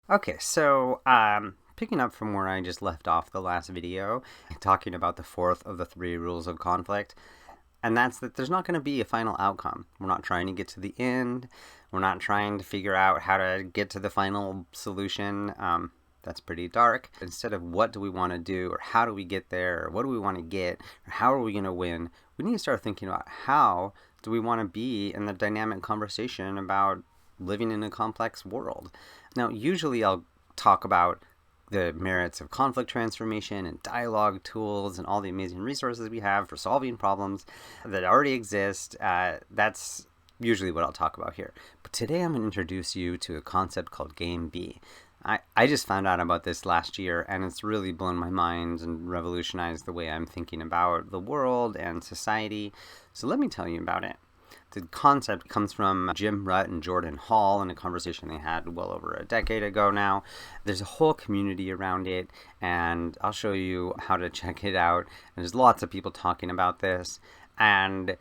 Okay, so picking up from where I just left off the last video, talking about the fourth of the three rules of conflict, and that's that there's not going to be a final outcome. We're not trying to get to the end. We're not trying to figure out how to get to the final solution. That's pretty dark. Instead of what do we want to do, or how do we get there, or what do we want to get, or how are we going to win, we need to start thinking about how do we want to be in the dynamic conversation about living in a complex world. Now, usually I'll talk about the merits of conflict transformation and dialogue tools and all the amazing resources we have for solving problems that already exist. That's usually what I'll talk about here. But today I'm going to introduce you to a concept called Game B. I just found out about this last year, and it's really blown my mind and revolutionized the way I'm thinking about the world and society. So let me tell you about it. The concept comes from Jim Rutt and Jordan Hall in a conversation they had well over a decade ago now. There's a whole community around it, and I'll show you how to check it out. And there's lots of people talking about this, and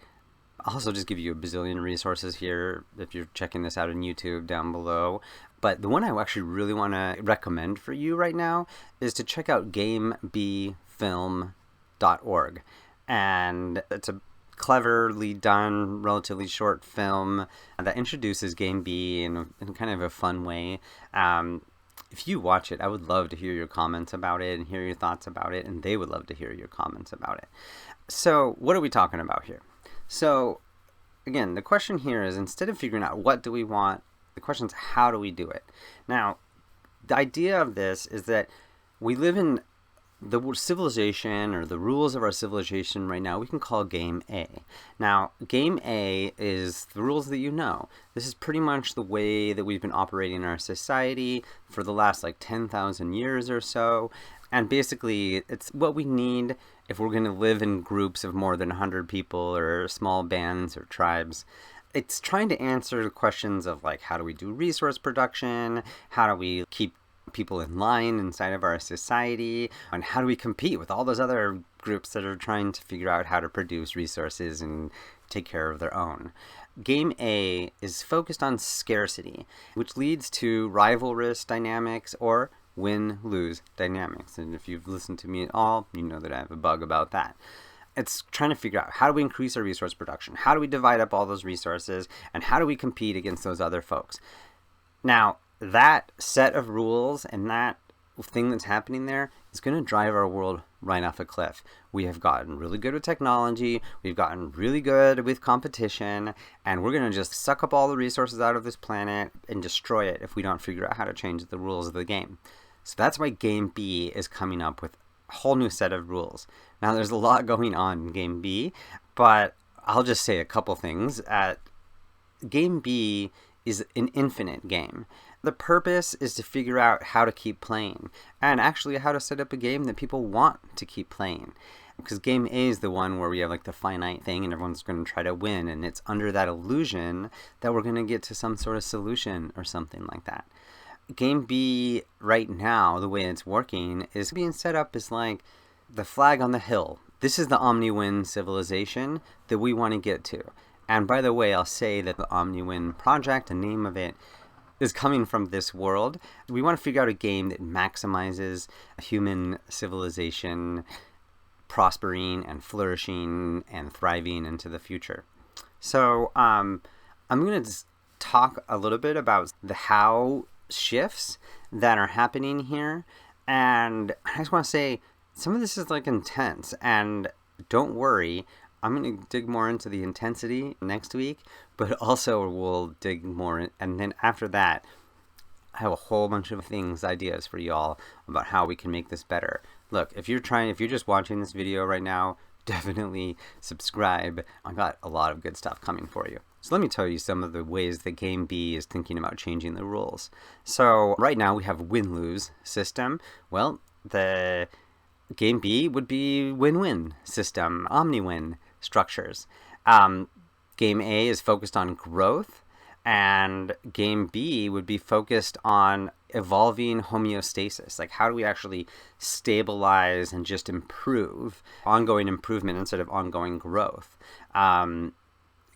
I'll also just give you a bazillion resources here if you're checking this out on YouTube down below. But the one I actually really want to recommend for you right now is to check out gamebfilm.org. And it's a cleverly done, relatively short film that introduces Game B in kind of a fun way. If you watch it, I would love to hear your comments about it and hear your thoughts about it, and they would love to hear your comments about it. So what are we talking about here? So again, the question here is, instead of figuring out what do we want, the question is how do we do it? Now, the idea of this is that we live in the civilization, or the rules of our civilization right now, we can call Game A. Now, Game A is the rules that you know. This is pretty much the way that we've been operating in our society for the last 10,000 years or so. And basically, it's what we need if we're going to live in groups of more than 100 people or small bands or tribes. It's trying to answer the questions of how do we do resource production? How do we keep people in line inside of our society, and how do we compete with all those other groups that are trying to figure out how to produce resources and take care of their own. Game A is focused on scarcity, which leads to rivalrous dynamics or win-lose dynamics. And if you've listened to me at all, you know that I have a bug about that. It's trying to figure out how do we increase our resource production, how do we divide up all those resources, and how do we compete against those other folks. Now, that set of rules and that thing that's happening there is going to drive our world right off a cliff. We have gotten really good with technology, we've gotten really good with competition, and we're going to just suck up all the resources out of this planet and destroy it if we don't figure out how to change the rules of the game. So that's why Game B is coming up with a whole new set of rules. Now, there's a lot going on in Game B, but I'll just say a couple things. Game B is an infinite game. The purpose is to figure out how to keep playing, and actually how to set up a game that people want to keep playing. Because Game A is the one where we have the finite thing and everyone's going to try to win, and it's under that illusion that we're going to get to some sort of solution or something like that. Game B right now, the way it's working, is being set up as the flag on the hill. This is the Omni-Win civilization that we want to get to. And by the way, I'll say that the Omni-Win project, the name of it, is coming from this world. We want to figure out a game that maximizes human civilization prospering and flourishing and thriving into the future. So I'm going to talk a little bit about the how shifts that are happening here. And I just want to say some of this is intense, and don't worry, I'm going to dig more into the intensity next week, but also we'll dig more, and then after that, I have a whole bunch of ideas for y'all about how we can make this better. Look, if you're just watching this video right now, definitely subscribe. I got a lot of good stuff coming for you. So let me tell you some of the ways that Game B is thinking about changing the rules. So right now we have win-lose system. Well, the Game B would be win-win system, Omni-Win structures. Game A is focused on growth, and Game B would be focused on evolving homeostasis. How do we actually stabilize and just improve, ongoing improvement instead of ongoing growth.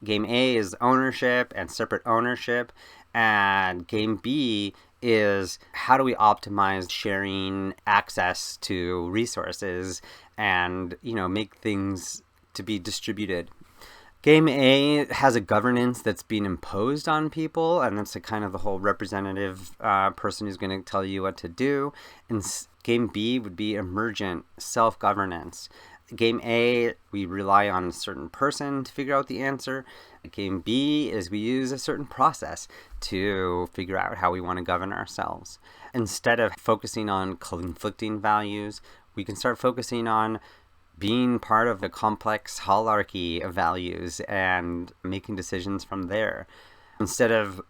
Game A is ownership and separate ownership, And game B is how do we optimize sharing access to resources and, make things to be distributed. Game A has a governance that's being imposed on people, and that's kind of the whole representative person who's going to tell you what to do. And game B would be emergent self-governance. Game A, we rely on a certain person to figure out the answer. Game B is we use a certain process to figure out how we want to govern ourselves. Instead of focusing on conflicting values, we can start focusing on being part of a complex hierarchy of values and making decisions from there. Instead of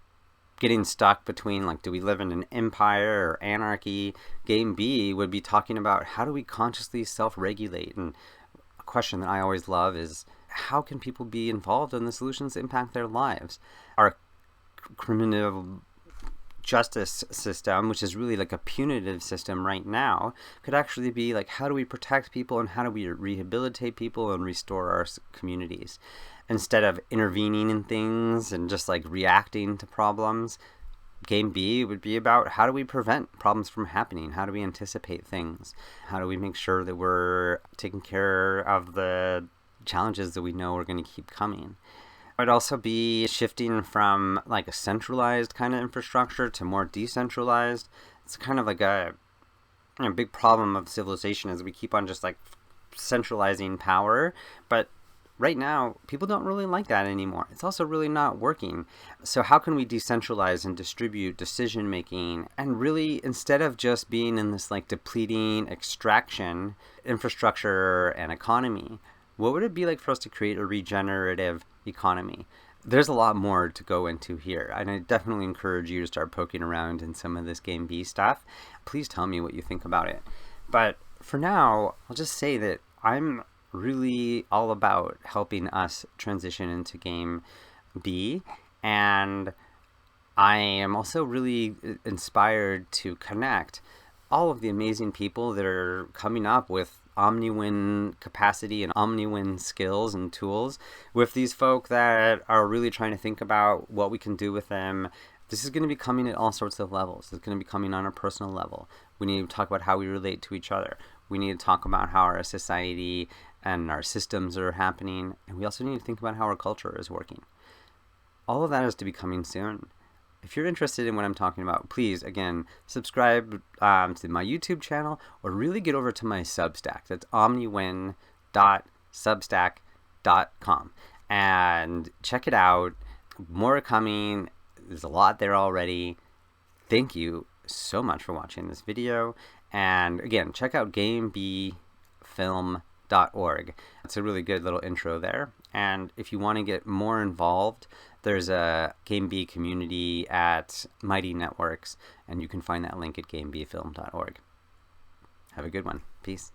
getting stuck between, do we live in an empire or anarchy, game B would be talking about how do we consciously self-regulate. And a question that I always love is, how can people be involved in the solutions that impact their lives? Our criminal justice system, which is really like a punitive system right now, could actually be how do we protect people and how do we rehabilitate people and restore our communities? Instead of intervening in things and just reacting to problems, game B would be about how do we prevent problems from happening? How do we anticipate things? How do we make sure that we're taking care of the challenges that we know are going to keep coming? It would also be shifting from a centralized kind of infrastructure to more decentralized. It's kind of a big problem of civilization is we keep on just centralizing power, but right now people don't really like that anymore. It's also really not working. So how can we decentralize and distribute decision making and really, instead of just being in this depleting extraction infrastructure and economy, what would it be like for us to create a regenerative economy? There's a lot more to go into here, and I definitely encourage you to start poking around in some of this game B stuff. Please tell me what you think about it. But for now, I'll just say that I'm really all about helping us transition into game B, and I am also really inspired to connect all of the amazing people that are coming up with Omni-Win capacity and Omni-Win skills and tools with these folk that are really trying to think about what we can do with them. This is going to be coming at all sorts of levels. It's going to be coming on a personal level. We need to talk about how we relate to each other. We need to talk about how our society and our systems are happening. And we also need to think about how our culture is working. All of that is to be coming soon. If you're interested in what I'm talking about, please, again, subscribe to my YouTube channel or really get over to my Substack. That's omniwin.substack.com. And check it out. More coming. There's a lot there already. Thank you so much for watching this video. And again, check out gamebfilm.org. It's a really good little intro there. And if you want to get more involved, there's a Game B community at Mighty Networks, and you can find that link at gamebfilm.org. Have a good one. Peace.